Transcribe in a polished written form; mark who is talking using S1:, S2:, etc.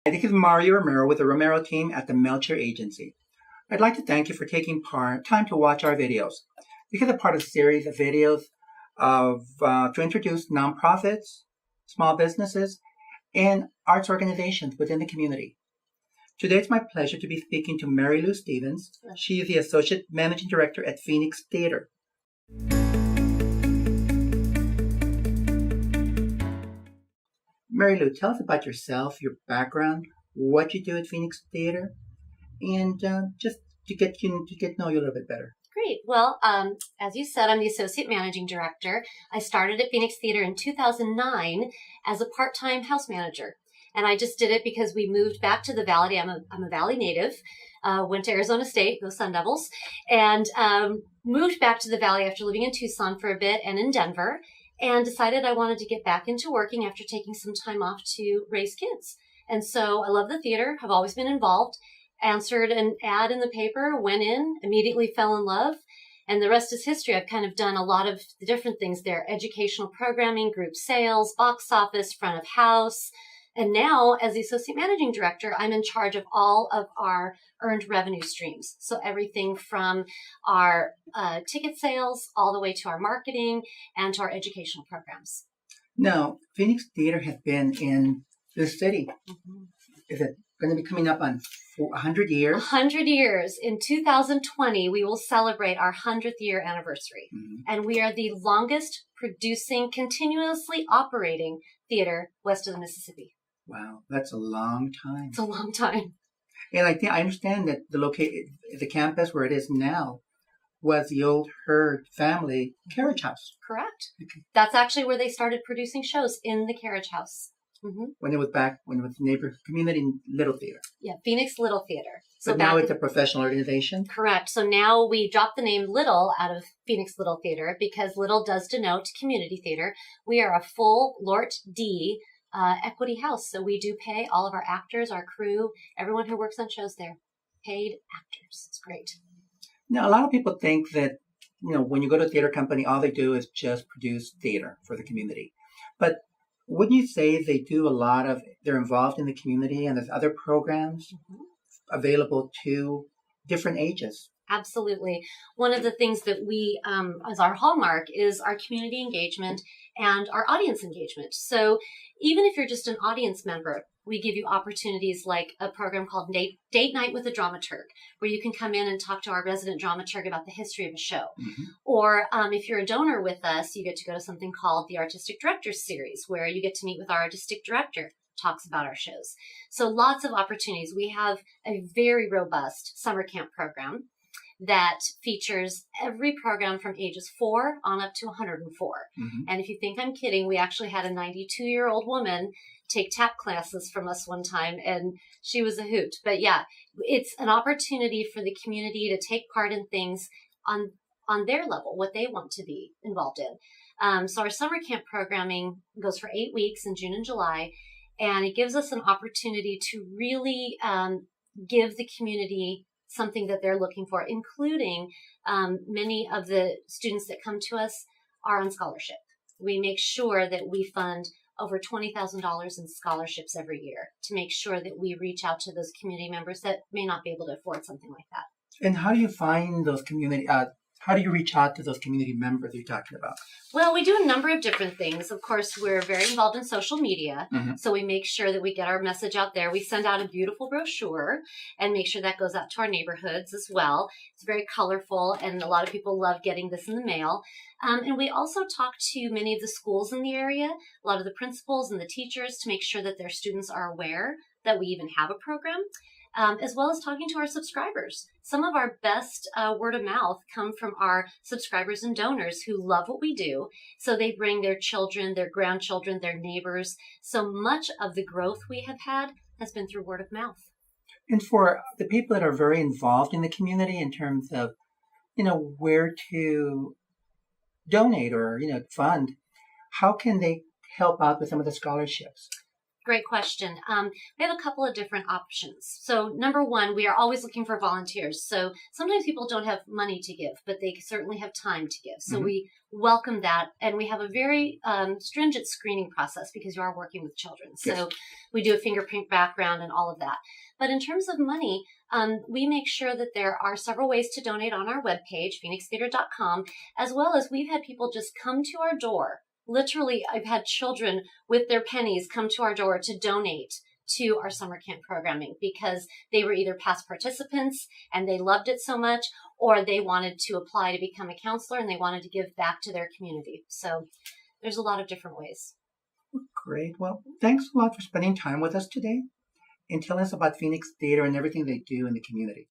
S1: This is Mario Romero with the Romero team at the Melcher Agency. I'd like to thank you for taking time to watch our videos. This is a part of a series of videos to introduce nonprofits, small businesses, and arts organizations within the community. Today it's my pleasure to be speaking to Mary Lou Stevens. She is the Associate Managing Director at Phoenix Theater. Mary Lou, tell us about yourself, your background, what you do at Phoenix Theater, and just to get to know you a little bit better.
S2: Great. Well, as you said, I'm the Associate Managing Director. I started at Phoenix Theater in 2009 as a part-time house manager. And I just did it because we moved back to the Valley. I'm a Valley native, went to Arizona State, go Sun Devils, and moved back to the Valley after living in Tucson for a bit and in Denver, and decided I wanted to get back into working after taking some time off to raise kids. And so I love the theater, have always been involved, answered an ad in the paper, went in, immediately fell in love. And the rest is history. I've kind of done a lot of the different things there: educational programming, group sales, box office, front of house. And now, as the Associate Managing Director, I'm in charge of all of our earned revenue streams. So everything from our ticket sales all the way to our marketing and to our educational programs.
S1: Now, Phoenix Theater has been in this city. Mm-hmm. Is it going to be coming up on 100 years?
S2: 100 years. In 2020, we will celebrate our 100th year anniversary. Mm-hmm. And we are the longest producing, continuously operating theater west of the Mississippi.
S1: Wow, that's a long time.
S2: It's a long time.
S1: And I understand that the campus where it is now was the old Hurd family carriage house.
S2: Correct. Okay. That's actually where they started producing shows, in the carriage house. Mm-hmm.
S1: When it was neighborhood community Little Theater.
S2: Yeah, Phoenix Little Theater.
S1: So now it's a professional organization?
S2: Correct. So now we dropped the name Little out of Phoenix Little Theater because Little does denote community theater. We are a full LORT D equity house. So we do pay all of our actors, our crew, everyone who works on shows there. Paid actors. It's great.
S1: Now, a lot of people think that, when you go to a theater company, all they do is just produce theater for the community. But wouldn't you say they're involved in the community and there's other programs available to different ages?
S2: Absolutely. One of the things that we, as our hallmark, is our community engagement and our audience engagement. So even if you're just an audience member, we give you opportunities like a program called Date Night with a Dramaturg, where you can come in and talk to our resident dramaturg about the history of a show. Mm-hmm. Or if you're a donor with us, you get to go to something called the Artistic Directors Series, where you get to meet with our artistic director, talks about our shows. So lots of opportunities. We have a very robust summer camp program that features every program from ages 4 on up to 104. Mm-hmm. And if you think I'm kidding, we actually had a 92-year-old woman take tap classes from us one time, and she was a hoot. But yeah, it's an opportunity for the community to take part in things on their level, what they want to be involved in. So our summer camp programming goes for 8 weeks in June and July, and it gives us an opportunity to really give the community something that they're looking for, including many of the students that come to us are on scholarship. We make sure that we fund over $20,000 in scholarships every year to make sure that we reach out to those community members that may not be able to afford something like that.
S1: And how do you find those how do you reach out to those community members you're talking about?
S2: Well, we do a number of different things. Of course, we're very involved in social media. Mm-hmm. So we make sure that we get our message out there. We send out a beautiful brochure and make sure that goes out to our neighborhoods as well. It's very colorful, and a lot of people love getting this in the mail. And we also talk to many of the schools in the area, a lot of the principals and the teachers, to make sure that their students are aware that we even have a program. As well as talking to our subscribers. Some of our best word of mouth come from our subscribers and donors who love what we do. So they bring their children, their grandchildren, their neighbors. So much of the growth we have had has been through word of mouth.
S1: And for the people that are very involved in the community in terms of, where to donate or, fund, how can they help out with some of the scholarships?
S2: Great question. We have a couple of different options. So number one, we are always looking for volunteers. So sometimes people don't have money to give, but they certainly have time to give. So we welcome that. And we have a very stringent screening process because you are working with children. So
S1: Yes.
S2: we do a fingerprint background and all of that. But in terms of money, we make sure that there are several ways to donate on our webpage, phoenixtheater.com, as well as we've had people just come to our door. Literally, I've had children with their pennies come to our door to donate to our summer camp programming because they were either past participants and they loved it so much, or they wanted to apply to become a counselor and they wanted to give back to their community. So there's a lot of different ways.
S1: Great. Well, thanks a lot for spending time with us today and tell us about Phoenix Theater and everything they do in the community.